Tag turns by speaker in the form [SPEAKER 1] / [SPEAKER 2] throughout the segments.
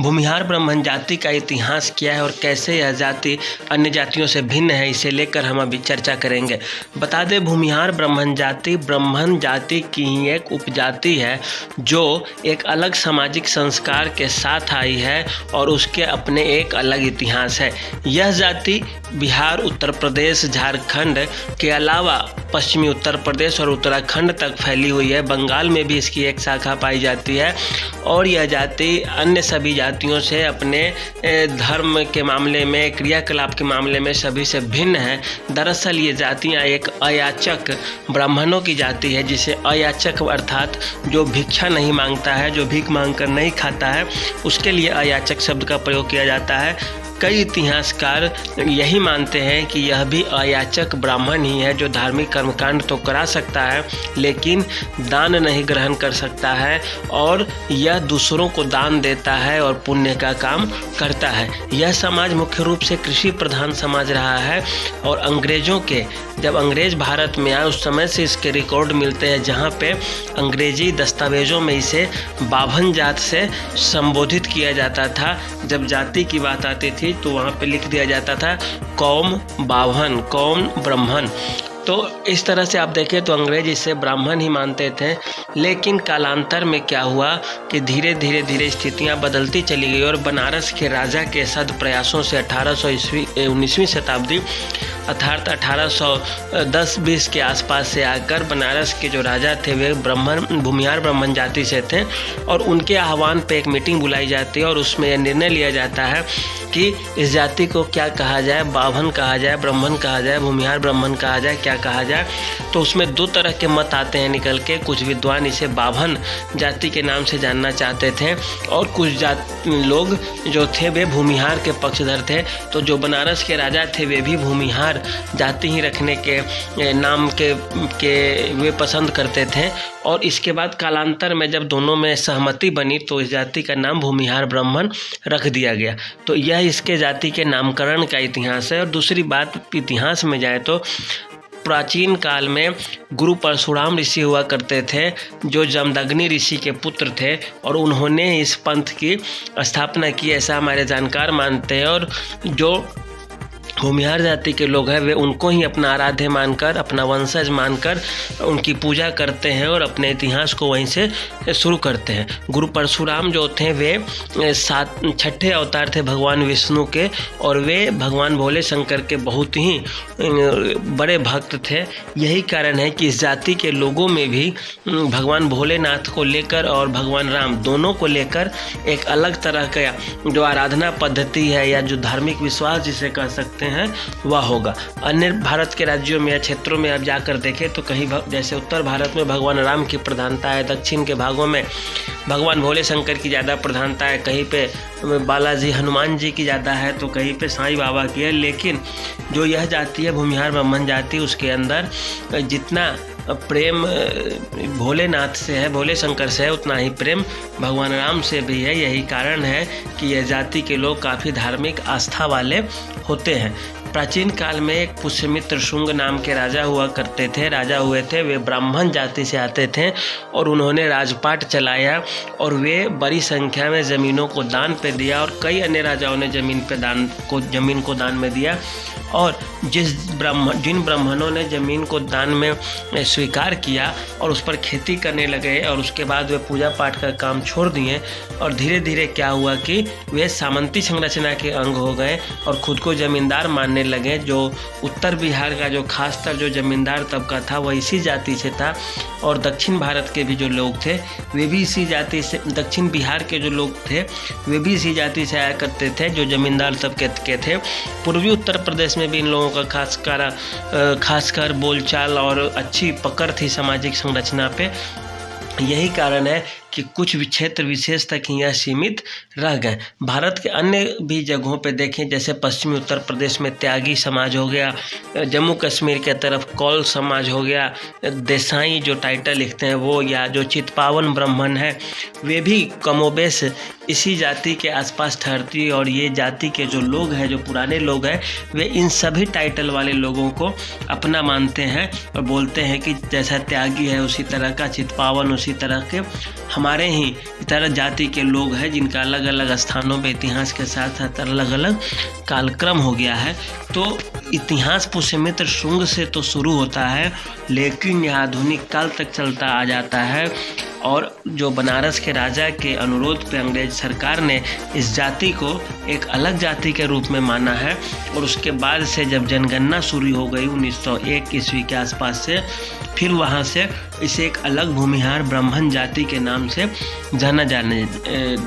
[SPEAKER 1] भूमिहार ब्राह्मण जाति का इतिहास क्या है और कैसे यह जाति अन्य जातियों से भिन्न है, इसे लेकर हम अभी चर्चा करेंगे। बता दें, भूमिहार ब्राह्मण जाति की ही एक उपजाति है जो एक अलग सामाजिक संस्कार के साथ आई है और उसके अपने एक अलग इतिहास है। यह जाति बिहार, उत्तर प्रदेश, झारखंड के अलावा पश्चिमी उत्तर प्रदेश और उत्तराखंड तक फैली हुई है। बंगाल में भी इसकी एक शाखा पाई जाती है और यह जाति अन्य सभी जातियों से अपने धर्म के मामले में, क्रियाकलाप के मामले में सभी से भिन्न है। दरअसल ये जातियाँ एक अयाचक ब्राह्मणों की जाति है, जिसे अयाचक अर्थात जो भिक्षा नहीं मांगता है, जो भीख मांगकर नहीं खाता है, उसके लिए अयाचक शब्द का प्रयोग किया जाता है। कई इतिहासकार यही मानते हैं कि यह भी अयाचक ब्राह्मण ही है जो धार्मिक कर्मकांड तो करा सकता है लेकिन दान नहीं ग्रहण कर सकता है और यह दूसरों को दान देता है और पुण्य का काम करता है। यह समाज मुख्य रूप से कृषि प्रधान समाज रहा है और जब अंग्रेज भारत में आए उस समय से इसके रिकॉर्ड मिलते हैं, जहाँ पे अंग्रेजी दस्तावेजों में इसे बाभन जात से संबोधित किया जाता था। जब जाति की बात आती थी तो वहाँ पे लिख दिया जाता था कौम बाभन, कौम ब्राह्मण। तो इस तरह से आप देखें तो अंग्रेज इसे ब्राह्मण ही मानते थे। लेकिन कालांतर में क्या हुआ कि धीरे धीरे स्थितियां बदलती चली गई और बनारस के राजा के सद प्रयासों से 19वीं शताब्दी अर्थात 1810-20 के आसपास से आकर बनारस के जो राजा थे वे भूमिहार ब्राह्मण जाति से थे और उनके आह्वान पे एक मीटिंग बुलाई जाती है और उसमें यह निर्णय लिया जाता है कि इस जाति को क्या कहा जाए, बाभन कहा जाए, ब्राह्मण कहा जाए, भूमिहार ब्राह्मण कहा जाए, क्या कहा जाए। तो उसमें दो तरह के मत आते हैं निकल के। कुछ विद्वान इसे बाभन जाति के नाम से जानना चाहते थे और कुछ लोग जो थे वे भूमिहार के पक्षधर थे। तो जो बनारस के राजा थे वे भी भूमिहार जाति ही रखने के नाम के वे पसंद करते थे और इसके बाद कालांतर में जब दोनों में सहमति बनी तो इस जाति का नाम भूमिहार ब्राह्मण रख दिया गया। तो यह इसके जाति के नामकरण का इतिहास है। और दूसरी बात, इतिहास में जाए तो प्राचीन काल में गुरु परशुराम ऋषि हुआ करते थे जो जमदग्नि ऋषि के पुत्र थे और उन्होंने इस पंथ की स्थापना की, ऐसा हमारे जानकार मानते हैं। और जो भूमिहार जाति के लोग हैं वे उनको ही अपना आराध्य मानकर, अपना वंशज मानकर उनकी पूजा करते हैं और अपने इतिहास को वहीं से शुरू करते हैं। गुरु परशुराम जो थे वे 6ठे अवतार थे भगवान विष्णु के और वे भगवान भोले शंकर के बहुत ही बड़े भक्त थे। यही कारण है कि इस जाति के लोगों में भी भगवान भोलेनाथ को लेकर और भगवान राम दोनों को लेकर एक अलग तरह का जो आराधना पद्धति है या जो धार्मिक विश्वास जिसे कह सकते हैं वह होगा। अन्य भारत के राज्यों में या क्षेत्रों में आप जाकर देखें तो कहीं जैसे उत्तर भारत में भगवान राम की प्रधानता है, दक्षिण के भागों में भगवान भोले शंकर की ज़्यादा प्रधानता है, कहीं पे बालाजी हनुमान जी की ज़्यादा है तो कहीं पे साईं बाबा की है। लेकिन जो यह जाति है भूमिहार ब्राह्मण जाति, उसके अंदर जितना प्रेम भोलेनाथ से है, भोले शंकर से है, उतना ही प्रेम भगवान राम से भी है। यही कारण है कि यह जाति के लोग काफ़ी धार्मिक आस्था वाले होते हैं। प्राचीन काल में एक पुष्यमित्र शुंग नाम के राजा हुआ हुए थे। वे ब्राह्मण जाति से आते थे और उन्होंने राजपाट चलाया और वे बड़ी संख्या में ज़मीनों को दान पे दिया और कई अन्य राजाओं ने ज़मीन को दान में दिया। और जिन ब्राह्मणों ने ज़मीन को दान में स्वीकार किया और उस पर खेती करने लगे और उसके बाद वे पूजा पाठ का काम छोड़ दिए और धीरे धीरे क्या हुआ कि वे सामंती संरचना के अंग हो गए और खुद को ज़मींदार मानने लगे। जो उत्तर बिहार का जो खासतर जो ज़मींदार तबका था वह इसी जाति से था और दक्षिण भारत के भी जो लोग थे वे भी इसी जाति से, दक्षिण बिहार के जो लोग थे वे भी इसी जाति से आया करते थे जो ज़मींदार तबके के थे। पूर्वी उत्तर प्रदेश में भी इन लोगों का खासकर बोलचाल और अच्छी पकड़ थी सामाजिक संरचना पे। यही कारण है कि कुछ क्षेत्र विशेष तक ही यह सीमित रह गए। भारत के अन्य भी जगहों पे देखें, जैसे पश्चिमी उत्तर प्रदेश में त्यागी समाज हो गया, जम्मू कश्मीर के तरफ कौल समाज हो गया, देसाई जो टाइटल लिखते हैं वो, या जो चितपावन ब्राह्मण है वे भी कमोबेश इसी जाति के आसपास ठहरती। और ये जाति के जो लोग हैं, जो पुराने लोग हैं, वे इन सभी टाइटल वाले लोगों को अपना मानते हैं और बोलते हैं कि जैसा त्यागी है उसी तरह का चितपावन, उसी तरह के हमारे ही तरह जाति के लोग हैं जिनका अलग अलग स्थानों पे इतिहास के साथ साथ अलग अलग कालक्रम हो गया है। तो इतिहास पुष्यमित्र शुंग से तो शुरू होता है, लेकिन यह आधुनिक काल तक चलता आ जाता है। और जो बनारस के राजा के अनुरोध पे अंग्रेज सरकार ने इस जाति को एक अलग जाति के रूप में माना है। और उसके बाद से जब जनगणना शुरू हो गई 1901 ईस्वी के आसपास से, फिर वहाँ से इसे एक अलग भूमिहार ब्राह्मण जाति के नाम से जाना जाने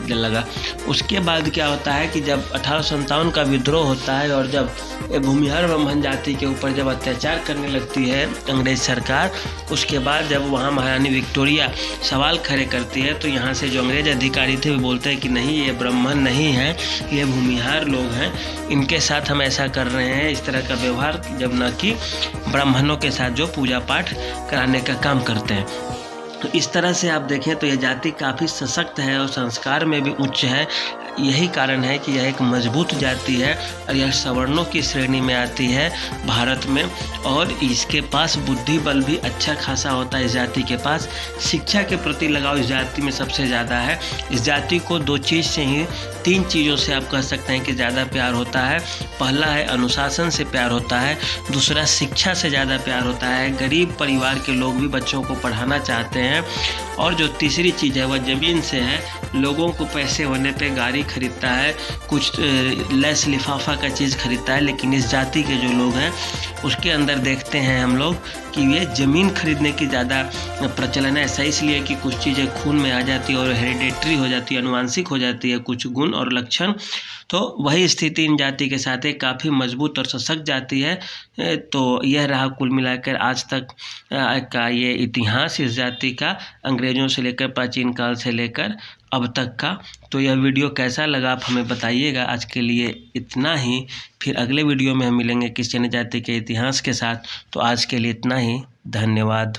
[SPEAKER 1] लगा। उसके बाद क्या होता है कि जब 1857 का विद्रोह होता है और जब भूमिहार ब्राह्मण जाति के ऊपर जब अत्याचार करने लगती है अंग्रेज सरकार, उसके बाद जब वहाँ महारानी विक्टोरिया सवाल खड़े करती है, तो यहाँ से जो अंग्रेज अधिकारी थे वो बोलते हैं कि नहीं, ये ब्राह्मण नहीं है, ये भूमिहार लोग हैं, इनके साथ हम ऐसा कर रहे हैं, इस तरह का व्यवहार, जब न कि ब्राह्मणों के साथ जो पूजा पाठ कराने का काम करते हैं। तो इस तरह से आप देखें तो यह जाति काफ़ी सशक्त है और संस्कार में भी उच्च है। यही कारण है कि यह एक मजबूत जाति है और यह सवर्णों की श्रेणी में आती है भारत में। और इसके पास बुद्धि बल भी अच्छा खासा होता है। इस जाति के पास शिक्षा के प्रति लगाव इस जाति में सबसे ज़्यादा है। इस जाति को तीन चीज़ों से आप कह सकते हैं कि ज़्यादा प्यार होता है। पहला है अनुशासन से प्यार होता है, दूसरा शिक्षा से ज़्यादा प्यार होता है, गरीब परिवार के लोग भी बच्चों को पढ़ाना चाहते हैं, और जो तीसरी चीज़ है वह ज़मीन से है। लोगों को पैसे होने पे गाड़ी खरीदता है, कुछ लेस लिफाफा का चीज़ खरीदता है, लेकिन इस जाति के जो लोग हैं उसके अंदर देखते हैं हम लोग कि ये ज़मीन खरीदने की ज़्यादा प्रचलन है। ऐसा इसलिए कि कुछ चीज़ें खून में आ जाती है और हेरिडेटरी हो जाती है, अनुवांशिक हो जाती है कुछ गुण और लक्षण। तो वही स्थिति इन जाति के साथ एक काफ़ी मजबूत और सशक्त जाति है। तो यह रहा कुल मिलाकर आज तक का ये इतिहास इस जाति का, अंग्रेज़ों से लेकर प्राचीन काल से लेकर अब तक का। तो यह वीडियो कैसा लगा आप हमें बताइएगा। आज के लिए इतना ही, फिर अगले वीडियो में हम मिलेंगे किसी अन्य जाति के इतिहास के साथ। तो आज के लिए इतना ही, धन्यवाद।